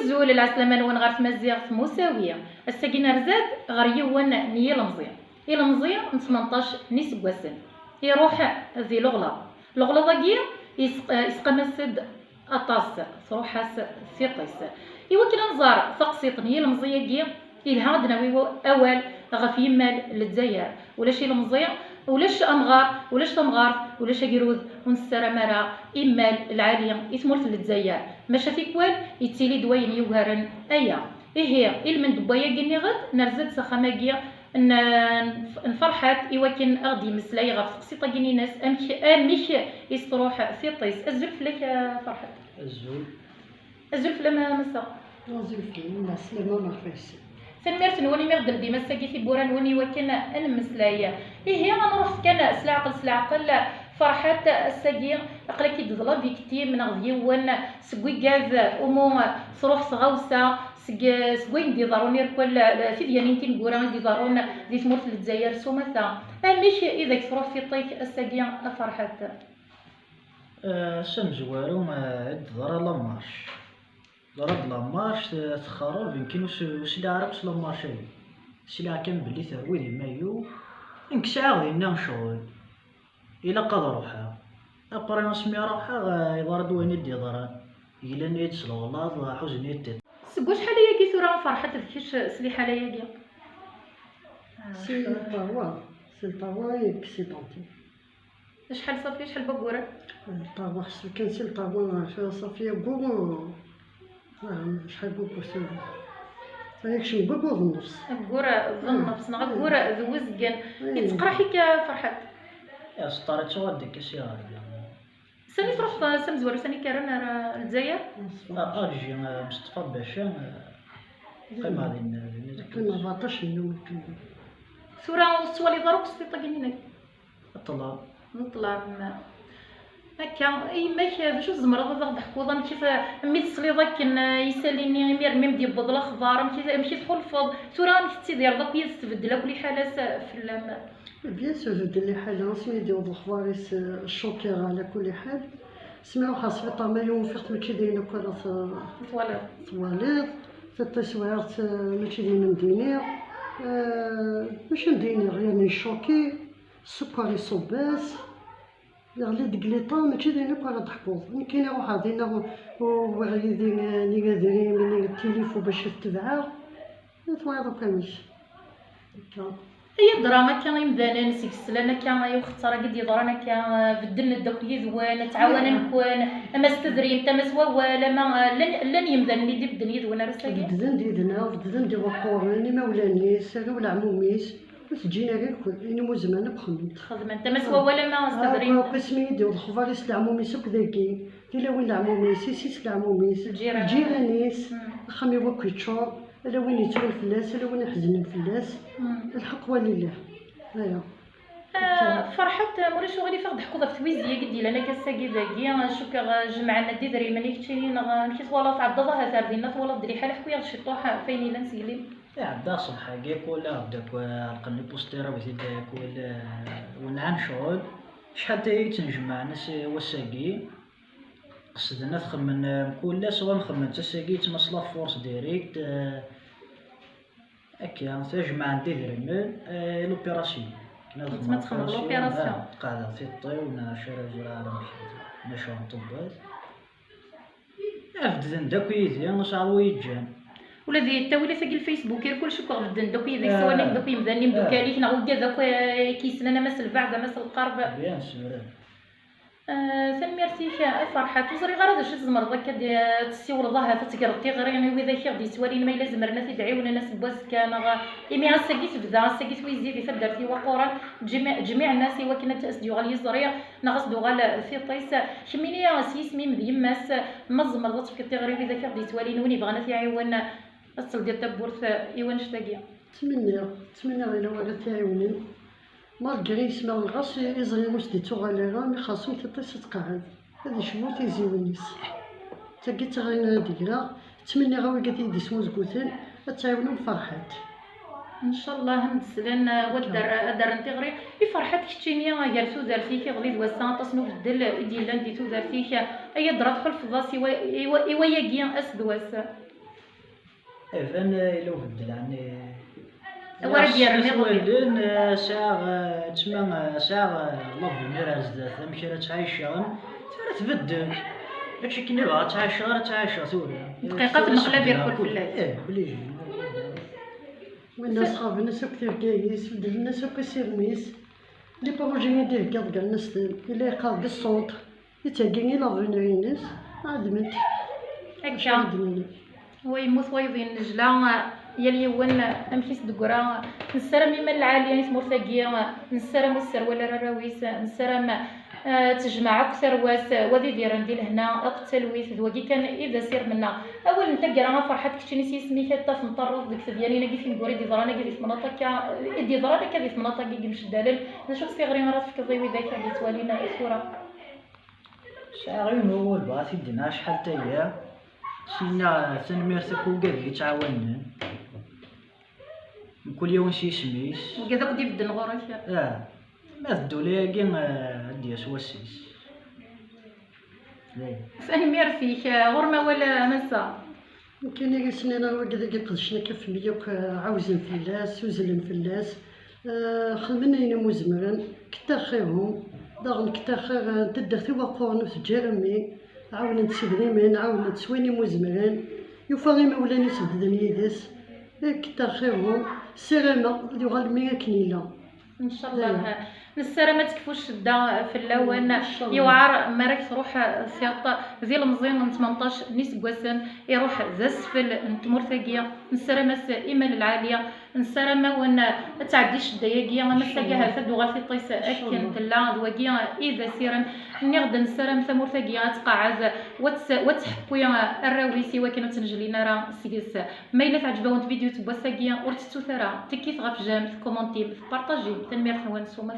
الزول العسلامة نون غير تمازيغ مساوية الساكينة رزاد غير يوان نيا المزيان إلا مزيان من 18 نيس بواسن يروح ذي لغلا ضاقية يسقمسد أطاس تروحاس سيطيس إوا كنا نزار تقسيط نيا المزيان كيا إلها دناوي أول غف يمال للجزائر ولاش إلا مزيان ولاش أمغار ولاش تمغار ولاش أجيروز ونسرى مرا إمال العالية يتمرت للجزائر ماشا فيكوال يتيلي دوين يوهرن أيا إيه هي إلمن دبايا كني غد نرزد سخاماكيا نفرحات إوا كان أغدي مسلاي غف تقسيطة كيني ناس أمش يستروح في طيس الزلف لك فرحات الزلف لما مسا الزلف الناس لما ما فيش سميرت نوني مغدم ديما ساكي في بورا نوني وكان المسلاية إيه هي غنروح كان سلعقل فرحات الساقي قلك يدظلا فيكتيم من غديون سقوي قاذ أمو صروح صغوسة سقوي ديضارون يركل في ديالين تنقورا ديضارون دي تمرت للجزائر سومثا ماشي إذا تروح في طيك الساقي فرحات سمزوارو ما دضرا لامارش ضرب لامارش تخرب يمكن وش اللي عرفت لامارش هذي السلعة كان بلي ثروي دي مايو انكسع غينا نشغل إلا قد روحها أقرا نسمي روحها يضرب دوين يدي ضران إلا نيت سلولا حوز نيت سقوش حاليا كي ثورة فرحة تذكيش سليحة حاليا كي سلطاوا يكسيدونتي شحال صافي شحال بقورة الطاوا كان سلطاوا صافي بوغو شحال بوغو سوى فيكش بوغو النص بقورة ظنفس نغا بقورة ذوزقن يتقرا حيك فرحات يا سطارت سواد كسيار ساني تروح سمزوار ساني كارن الجزائر أرجي مصطفى باشا قيم هذه كنا 14 يوم ثورة سوالي ضرب سلطة كنينك الطلاب نطلع هكا اي ماشي باش الزمرة ضغط حكوضة ماشي مي تصلي كان يساليني مير ميم ديال بضله خضار ماشي تدخل الفض ثورة نكتي ديال ضاك يستبدل كل حالة في اللام بيان سور بدل حاجة سميتو الخواريس الشوكيرة على كل حال سمعوا خاص في طاميون فيقت ماشي داينة كرة طواليط في التسويرات ماشي داينة مدينير ماشي مدينير يعني شوكي السكر يصباس يعني دقليطا ماشي داينة كرة تحفظ كاينة واحد دينا وعيدين اللي قادرين من التليفون باش تتبعها تواليط كاملش هي الدراما كان يمدانا نسيك السلانة كان يختار قد يضرنا كان بدلنا الدوك يذوان تعاون نكون اما استدري انت ما سوا ولا ما لن يمدان لي بدل يذوان رساكي بدل ديدنا بدل دي وقورني مولانيس ولا عموميس تجينا غير كل اني مو زمان بخمت خدم انت ما سوا ولا ما استدري قسمي ديال الخفاريس العموميس وكذاكي ديلا وين العموميس سيس العموميس الجيرانيس خمي وكيتشور الا وين يتول فلاس الا وين يحزن فلاس الحق ولله هيا فرحت مورا شغلي فقد حكوضه في تويزيه قدي لنا كساكي ذاكي شوكا جمعنا دي دري ماني كتشيني نكي طوالا تعضضها ثاردينا طوالا دري حال حكويا الشطوح فيني لا نسيلي عدا صباح كيك ولا بداك القني بوستيرا وزيداك ولا ونعم شغل شحال تا تنجمع ناس وساقي قصدنا تخمن كل سوا نخمن تساقي تمصلا فورس ديريكت هكا تجمع عندي دريمل لوبيراسيون كنا تخمم لوبيراسيون قاعده في الطي ونا شارع زراره ماشي طبات افدن داك يزي نصاوي يجان ولا ذي التاويله ساقي الفيسبوك كل شيء كغدن دوك يديك سوا نك دوك يمداني مدوكاليك نعاود داك كيسنا مسل بعدا مسل القرب بيان سور سميرتي فرحات وزري غير هذا شي زمر ضك تسيور ظهر تتقرطي غير يعني وإذا كي غدي سوالين ما إلا زمرنا تدعيونا ناس بواس كان إمي غساقيت بدا غساقيت ويزيد في درتي وقورا جميع الناس وكنا تأسديو غالي زريا نغسدو غال في طيس شميني سيسمي مذيم ماس مزمر ضت في التغريب إذا كي غدي سوالين وني بغانا تيعيونا أصل ديال تبورث إيوان شتاقيا تمنى غير ولا تيعيوني مالغري يسمع الغاس يزري مسدي تغاليرا مي خاصو تيطيس تقعد هادي شمو تيزيو الناس تاكيت غير ديرا تمنى غاوي قاتي يدي سمو زكوتين تعاونو بفرحات ان شاء الله نسلن ودار نتغري يفرحت كتشينيا جالسو زارتيك غليظ وسان تصنو بدل ديال ديتو زارتيك اي درات خلف ضاسي ايوا ياكيا اسدواس اذن الا بدل يعني ورد يرمي ولين ساعة تسمى ساعة الله المراز ذات مشي تعيشها تبدل هادشي كي نبغى تعيشها سوريا دقيقة المقلب ياكل في الليل بليجي والناس صحاب الناس كثير كايس بدل الناس كيسير ميس لي بروجي دير كاع الناس إلا يقال بالصوت يتاقيني لا فينينيس عدمت هكا هو يموت ويضين نجلا يلي هو امشي سدقرا نسرم من العاليه نسمو ثقيه نسرم السر ولا الراويس نسرم تجمع اكثر واس ودي دير ندير هنا التلويث ذوقي كان اذا سير منا اول نتا كرا فرحت كنتي نسي سميتها حتى في نطرز ديك ديالي نقي في نقولي دي زرانا قال في مناطق دي زرانا كدي في مناطق مش دالل نشوف صغيرين راه في كضيوي ذاك اللي توالينا الصوره شاغين هو الباسي دينا شحال حتى هي سينا سنميرسك وكادي تعاوننا كل يوم شي سميس وكذا كنت يبدل غورك ما الدولة كاين ديال سواسيس فاني مير فيك غرمه ولا مسا كاين اللي سنين راه كذا قدشنا كيف ميوك عاوزين فلاس وزلن فلاس خدمنا هنا مزمرن كتا خيرهم داغن كتا خير تدرتي وقون وتجرمي عاونت سيدريمين عاونت سويني مزمرن يفاغي مولاني سبدن يدس كتا خيرهم سيرما يغال ميا كنيله ان شاء الله نسرا ما تكفوش الشده في اللون يوعر مراك تروح سياط ذي المزين من 18 نيس كواسن يروح زسفل نتمر ثقيه نسرا مس ايمان العاليه نسرا ما ون تعدي الشده ياكيا ما مساكها هذا دوغا في طيس اكن تلا ذواكيا اذا سيرا نغد نسرا مثمر ثقيه تقعد وتحبوا الراويسي وكانوا تنجلينا راه سيس ما الا تعجبوا فيديو تبوا ثقيه ورتتو ثرا تكيف غاف جام في كومونتي في بارطاجي تنمير نوان سومه